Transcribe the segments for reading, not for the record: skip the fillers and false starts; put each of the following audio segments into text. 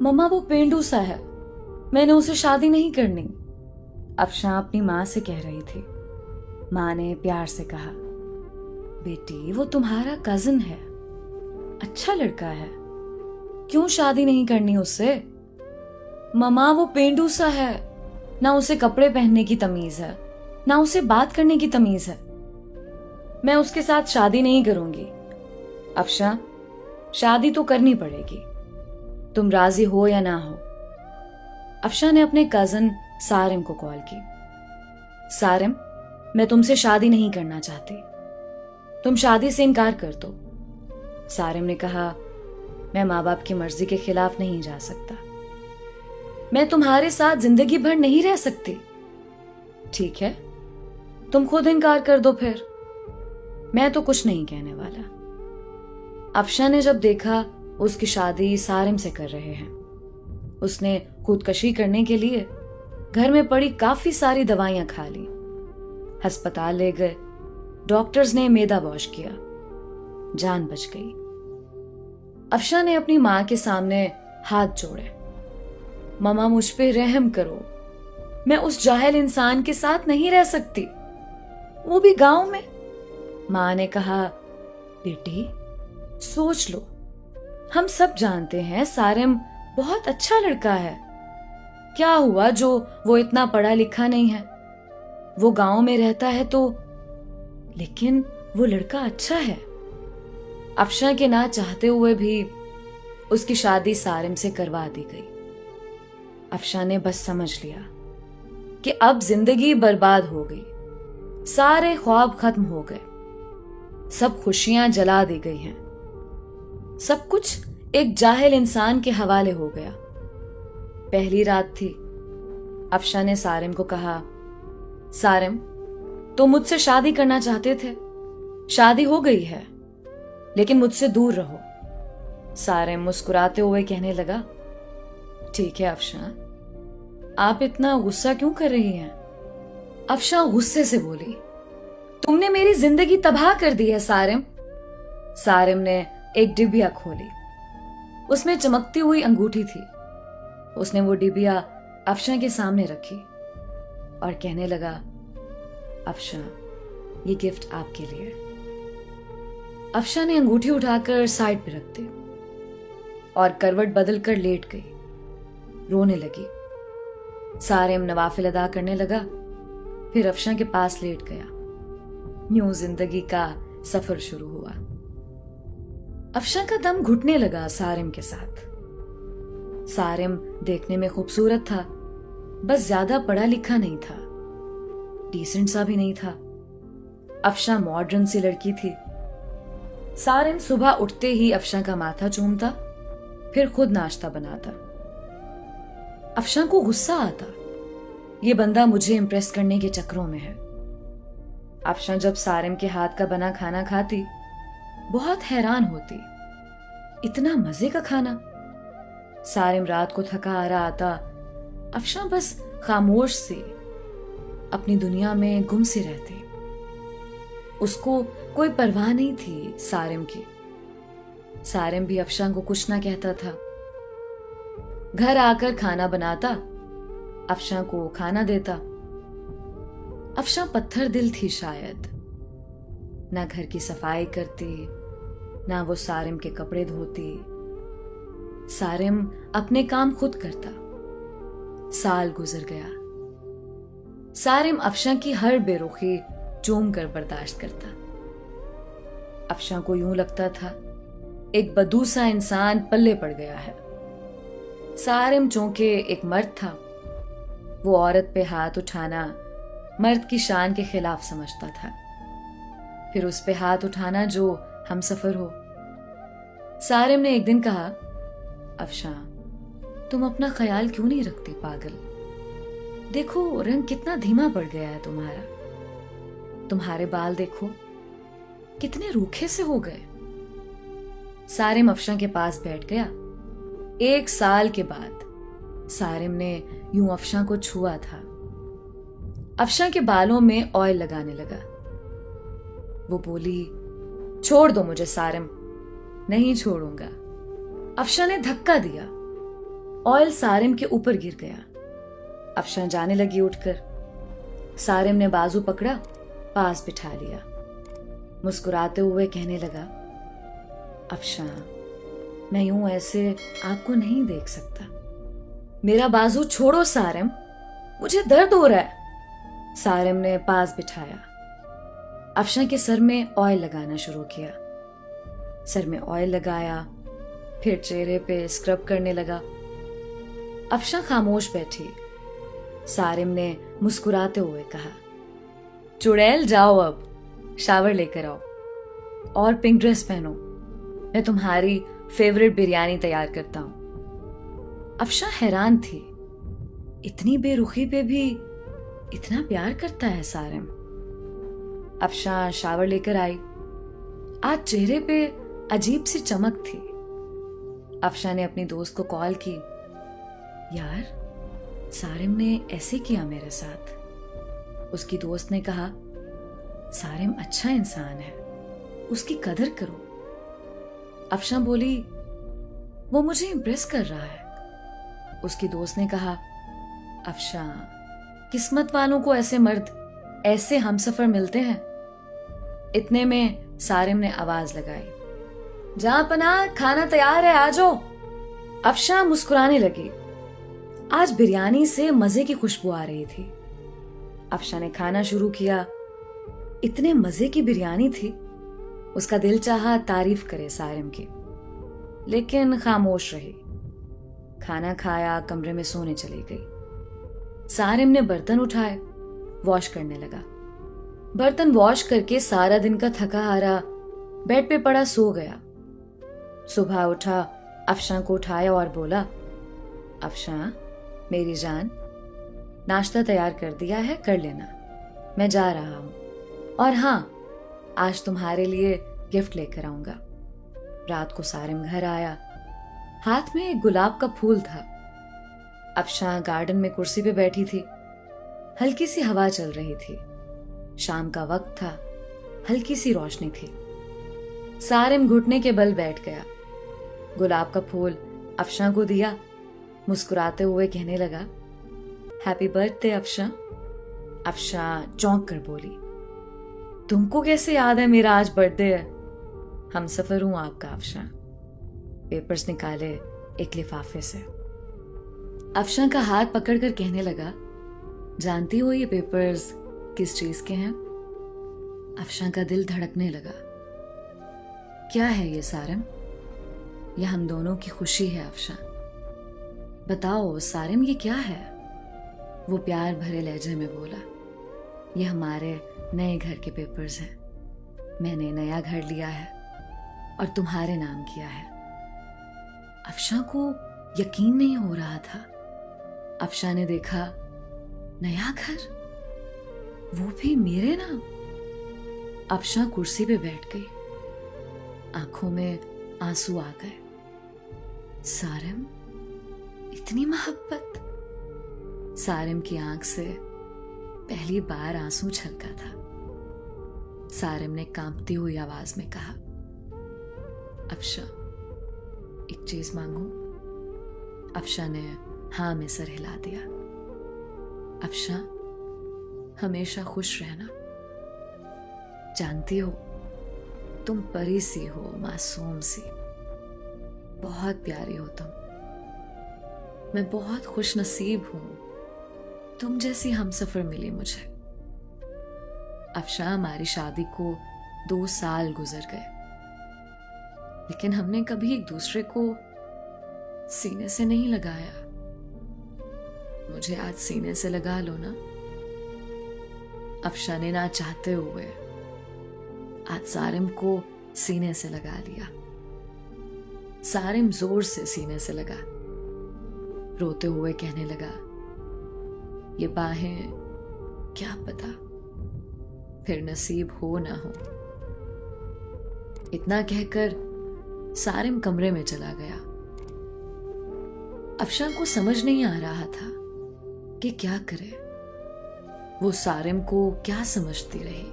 मम्मा वो पेंडू सा है, मैंने उसे शादी नहीं करनी। अफशां अपनी माँ से कह रही थी। माँ ने प्यार से कहा, बेटी वो तुम्हारा कजिन है, अच्छा लड़का है, क्यों शादी नहीं करनी उससे? मम्मा वो पेंडू सा है, ना उसे कपड़े पहनने की तमीज है, ना उसे बात करने की तमीज है। मैं उसके साथ शादी नहीं करूंगी। अफशां, शादी तो करनी पड़ेगी, तुम राजी हो या ना हो। अफशां ने अपने कजन सारिम को कॉल की। सारिम, मैं तुमसे शादी नहीं करना चाहती, तुम शादी से इनकार कर दो। सारिम ने कहा, मैं माँ बाप की मर्जी के खिलाफ नहीं जा सकता, मैं तुम्हारे साथ जिंदगी भर नहीं रह सकती। ठीक है, तुम खुद इनकार कर दो फिर, मैं तो कुछ नहीं कहने वाला। अफशां ने जब देखा उसकी शादी सारिम से कर रहे हैं, उसने खुदकशी करने के लिए घर में पड़ी काफी सारी दवाइयां खा ली, अस्पताल ले गए, डॉक्टर्स ने मेदा वॉश किया, जान बच गई। अफशां ने अपनी मां के सामने हाथ जोड़े, मम्मा मुझ पे रहम करो, मैं उस जाहिल इंसान के साथ नहीं रह सकती, वो भी गांव में। मां ने कहा, बेटी सोच लो, हम सब जानते हैं सारिम बहुत अच्छा लड़का है, क्या हुआ जो वो इतना पढ़ा लिखा नहीं है, वो गांव में रहता है तो, लेकिन वो लड़का अच्छा है। अफशां के ना चाहते हुए भी उसकी शादी सारिम से करवा दी गई। अफशां ने बस समझ लिया कि अब जिंदगी बर्बाद हो गई, सारे ख्वाब खत्म हो गए, सब खुशियां जला दी गई हैं, सब कुछ एक जाहिल इंसान के हवाले हो गया। पहली रात थी। अफशां ने सारिम को कहा, सारिम तुम मुझसे शादी करना चाहते थे, शादी हो गई है, लेकिन मुझसे दूर रहो। सारिम मुस्कुराते हुए कहने लगा, ठीक है अफशां, आप इतना गुस्सा क्यों कर रही हैं? अफशां गुस्से से बोली, तुमने मेरी जिंदगी तबाह कर दी है सारिम। सारिम ने एक डिबिया खोली, उसमें चमकती हुई अंगूठी थी। उसने वो डिबिया अफशां के सामने रखी और कहने लगा, अफशां ये गिफ्ट आपके लिए। अफशां ने अंगूठी उठाकर साइड पे रख दी और करवट बदलकर लेट गई, रोने लगी। सारिम नवाफिल अदा करने लगा, फिर अफशां के पास लेट गया। यूं जिंदगी का सफर शुरू हुआ। अफशां का दम घुटने लगा सारिम के साथ। सारिम देखने में खूबसूरत था, बस ज्यादा पढ़ा लिखा नहीं था, डिसेंट सा भी नहीं था। अफशां मॉडर्न सी लड़की थी। सारिम सुबह उठते ही अफशां का माथा चूमता, फिर खुद नाश्ता बनाता। अफशां को गुस्सा आता, ये बंदा मुझे इंप्रेस करने के चक्करों में है। अफशां जब सारिम के हाथ का बना खाना खाती, बहुत हैरान होती, इतना मजे का खाना। सारिम रात को थका आ रहा आता, अफशां बस खामोश सी अपनी दुनिया में गुम सी रहती। उसको कोई परवाह नहीं थी सारिम की। सारिम भी अफशां को कुछ ना कहता था। घर आकर खाना बनाता, अफशां को खाना देता। अफशां पत्थर दिल थी शायद, ना घर की सफाई करती, ना वो सारिम के कपड़े धोती। सारिम अपने काम खुद करता। साल गुजर गया। सारिम अफशां की हर बेरुखी चूम कर बर्दाश्त करता। अफशां को यूं लगता था एक बदू सा इंसान पल्ले पड़ गया है। सारिम चूंकि एक मर्द था, वो औरत पे हाथ उठाना मर्द की शान के खिलाफ समझता था, फिर उस पे हाथ उठाना जो हमसफर हो। सारिम ने एक दिन कहा, अफशां तुम अपना ख्याल क्यों नहीं रखती पागल, देखो रंग कितना धीमा पड़ गया है तुम्हारा, तुम्हारे बाल देखो कितने रूखे से हो गए। सारिम अफशां के पास बैठ गया। 1 साल के बाद सारिम ने यूं अफशां को छुआ था। अफशां के बालों में ऑयल लगाने लगा। वो बोली, छोड़ दो मुझे सारिम। नहीं छोड़ूंगा। अफशां ने धक्का दिया। ऑयल सारिम के ऊपर गिर गया। अफशां जाने लगी उठकर। सारिम ने बाजू पकड़ा, पास बिठा लिया। मुस्कुराते हुए कहने लगा, अफशां, मैं यूं ऐसे आपको नहीं देख सकता। मेरा बाजू छोड़ो सारिम, मुझे दर्द हो रहा है। सारिम ने पास बिठाया। अफशां के सर में ऑयल लगाना शुरू किया। सर में ऑयल लगाया, फिर चेहरे पे स्क्रब करने लगा। अफशां खामोश बैठी। सारिम ने मुस्कुराते हुए कहा, चुड़ैल जाओ, अब शावर लेकर आओ और पिंक ड्रेस पहनो, मैं तुम्हारी फेवरेट बिरयानी तैयार करता हूं। अफशां हैरान थी, इतनी बेरुखी पे भी इतना प्यार करता है सारिम। अफशां शावर लेकर आई। आज चेहरे पे अजीब सी चमक थी। अफशां ने अपनी दोस्त को कॉल की, यार सारिम ने ऐसे किया मेरे साथ। उसकी दोस्त ने कहा, सारिम अच्छा इंसान है, उसकी कदर करो। अफशां बोली, वो मुझे इम्प्रेस कर रहा है। उसकी दोस्त ने कहा, अफशां, किस्मत वालों को ऐसे मर्द, ऐसे हमसफर मिलते हैं। इतने में सारिम ने आवाज लगाई, जहां पनाह, खाना तैयार है, आ जाओ। अफशां मुस्कुराने लगी। आज बिरयानी से मजे की खुशबू आ रही थी। अफशां ने खाना शुरू किया। इतने मजे की बिरयानी थी, उसका दिल चाहा तारीफ करे सारिम की, लेकिन खामोश रही। खाना खाया, कमरे में सोने चली गई। सारिम ने बर्तन उठाए, वॉश करने लगा। बर्तन वॉश करके सारा दिन का थका हारा बेड पे पड़ा सो गया। सुबह उठा, अफशां को उठाया और बोला, अफशां मेरी जान, नाश्ता तैयार कर दिया है, कर लेना, मैं जा रहा हूं। और हाँ, आज तुम्हारे लिए गिफ्ट लेकर आऊंगा। रात को सारिम घर आया, हाथ में एक गुलाब का फूल था। अफशां गार्डन में कुर्सी पे बैठी थी। हल्की सी हवा चल रही थी। शाम का वक्त था, हल्की सी रोशनी थी। सारिम घुटने के बल बैठ गया। गुलाब का फूल अफशां को दिया। मुस्कुराते हुए कहने लगा, हैप्पी बर्थडे अफशां। अफशां चौंक कर बोली, तुमको कैसे याद है मेरा आज बर्थडे है? हम सफर हूं आपका अफशां। पेपर्स निकाले एक लिफाफे से। अफशां का हाथ पकड़कर कहने लगा, जानती हो ये पेपर्स किस चीज के हैं? अफशां का दिल धड़कने लगा। क्या है ये सारिम? यह हम दोनों की खुशी है अफशां। बताओ सारिम, ये क्या है? वो प्यार भरे लहजे में बोला, ये हमारे नए घर के पेपर्स हैं। मैंने नया घर लिया है और तुम्हारे नाम किया है। अफशां को यकीन नहीं हो रहा था। अफशां ने देखा, नया घर, वो भी मेरे नाम। अफशां कुर्सी पे बैठ गई। आंखों में आंसू आ गए। सारिम, इतनी मोहब्बत। सारिम की आंख से पहली बार आंसू छलका था। सारिम ने कांपती हुई आवाज में कहा, अफशां, एक चीज मांगू? अफशां ने हाँ में सर हिला दिया। अफशां, हमेशा खुश रहना। जानती हो, तुम परी सी हो, मासूम सी, बहुत प्यारी हो तुम। मैं बहुत खुश नसीब हूं, तुम जैसी हमसफर मिली मुझे। अफशां, हमारी शादी को 2 साल गुजर गए, लेकिन हमने कभी एक दूसरे को सीने से नहीं लगाया। मुझे आज सीने से लगा लो ना। अफशां ने ना चाहते हुए आज सारिम को सीने से लगा लिया। सारिम जोर से सीने से लगा। रोते हुए कहने लगा, ये बाहें, क्या पता फिर नसीब हो ना हो। इतना कहकर सारिम कमरे में चला गया। अफशां को समझ नहीं आ रहा था कि क्या करे। वो सारिम को क्या समझती रही।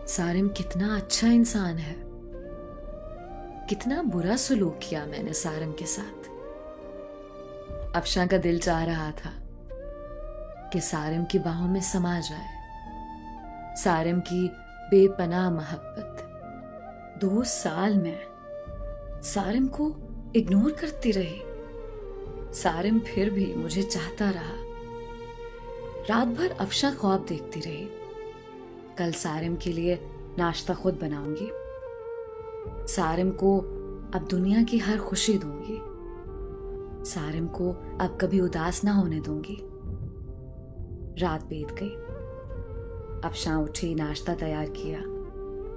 सारिम कितना अच्छा इंसान है, कितना बुरा सलूक किया मैंने सारिम के साथ। अफशां का दिल चाह रहा था कि सारिम की बाहों में समा जाए। सारिम की बेपनाह मोहब्बत। 2 साल में सारिम को इग्नोर करती रही। सारिम फिर भी मुझे चाहता रहा। रात भर अफशां ख्वाब देखती रही। कल सारिम के लिए नाश्ता खुद बनाऊंगी। सारिम को अब दुनिया की हर खुशी दूंगी। सारिम को अब कभी उदास ना होने दूंगी। रात बीत गई। अफशां उठी, नाश्ता तैयार किया।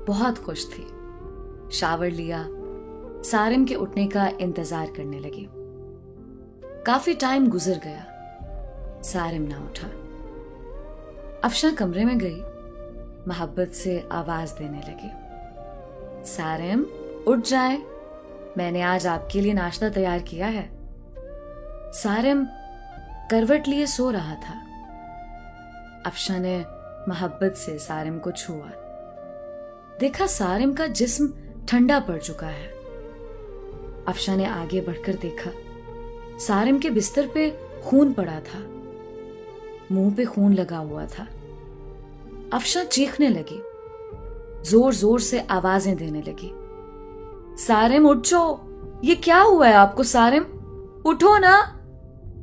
बहुत खुश थी। शावर लिया, सारिम के उठने का इंतजार करने लगी। काफी टाइम गुजर गया, सारिम ना उठा। अफशां कमरे में गई, मोहब्बत से आवाज देने लगी, सारिम उठ जाए, मैंने आज आपके लिए नाश्ता तैयार किया है। सारिम करवट लिए सो रहा था। अफशां ने मोहब्बत से सारिम को छुआ। देखा सारिम का जिस्म ठंडा पड़ चुका है। अफशां ने आगे बढ़कर देखा, सारिम के बिस्तर पे खून पड़ा था। मुंह पे खून लगा हुआ था। अफशां चीखने लगी, जोर जोर से आवाजें देने लगी, सारिम उठ जाओ, ये क्या हुआ है आपको सारिम, उठो ना।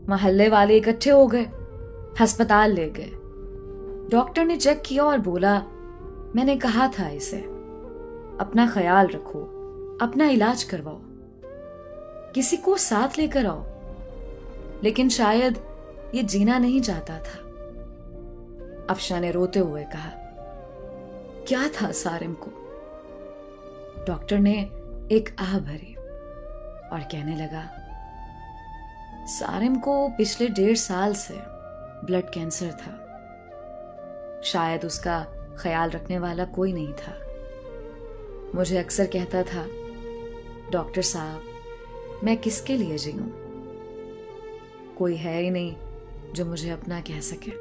मोहल्ले वाले इकट्ठे हो गए, अस्पताल ले गए। डॉक्टर ने चेक किया और बोला, मैंने कहा था इसे अपना ख्याल रखो, अपना इलाज करवाओ, किसी को साथ लेकर आओ। लेकिन शायद ये जीना नहीं चाहता था। अफशां ने रोते हुए कहा, क्या था सारिम को? डॉक्टर ने एक आह भरी और कहने लगा, सारिम को पिछले 1.5 साल से ब्लड कैंसर था। शायद उसका ख्याल रखने वाला कोई नहीं था। मुझे अक्सर कहता था, डॉक्टर साहब, मैं किसके लिए जीऊं? कोई है ही नहीं जो मुझे अपना कह सके।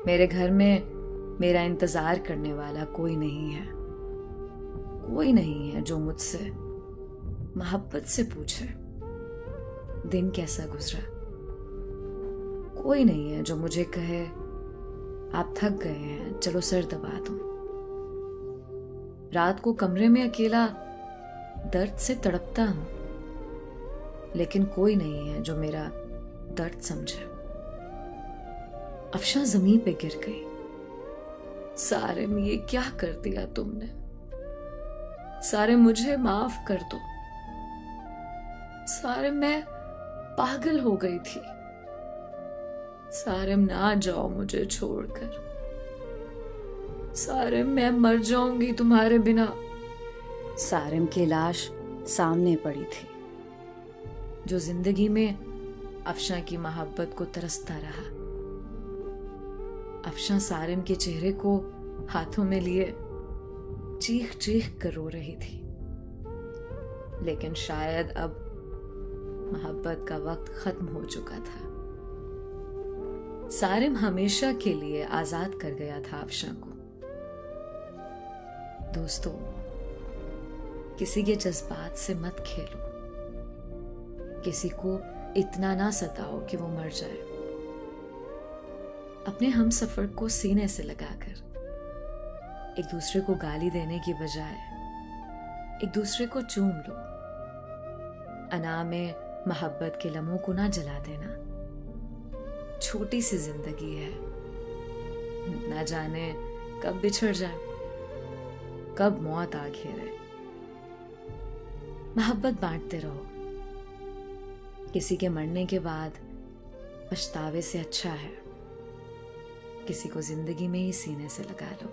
मेरे घर में मेरा इंतजार करने वाला कोई नहीं है। कोई नहीं है जो मुझसे मोहब्बत से पूछे दिन कैसा गुजरा। कोई नहीं है जो मुझे कहे, आप थक गए हैं, चलो सर दबा दो। रात को कमरे में अकेला दर्द से तड़पता हूं, लेकिन कोई नहीं है जो मेरा दर्द समझे। अफशां जमीन पे गिर गई। सारिम, ये क्या कर दिया तुमने? सारिम, मुझे माफ कर दो। सारिम, मैं पागल हो गई थी। सारिम, ना जाओ मुझे छोड़कर। सारिम, मैं मर जाऊंगी तुम्हारे बिना। सारिम की लाश सामने पड़ी थी। जो जिंदगी में अफशां की मोहब्बत को तरसता रहा। अफशां सारिम के चेहरे को हाथों में लिए चीख चीख कर रो रही थी। लेकिन शायद अब मोहब्बत का वक्त खत्म हो चुका था। सारिम हमेशा के लिए आजाद कर गया था अफशां को। दोस्तों, किसी के जज्बात से मत खेलो। किसी को इतना ना सताओ कि वो मर जाए। अपने हमसफर को सीने से लगाकर एक दूसरे को गाली देने की बजाय एक दूसरे को चूम लो। अना में मोहब्बत के लम्हों को ना जला देना। छोटी सी जिंदगी है, ना जाने कब बिछड़ जाए, कब मौत आ घेरे। मोहब्बत बांटते रहो। किसी के मरने के बाद पछतावे से अच्छा है किसी को जिंदगी में ही सीने से लगा लो।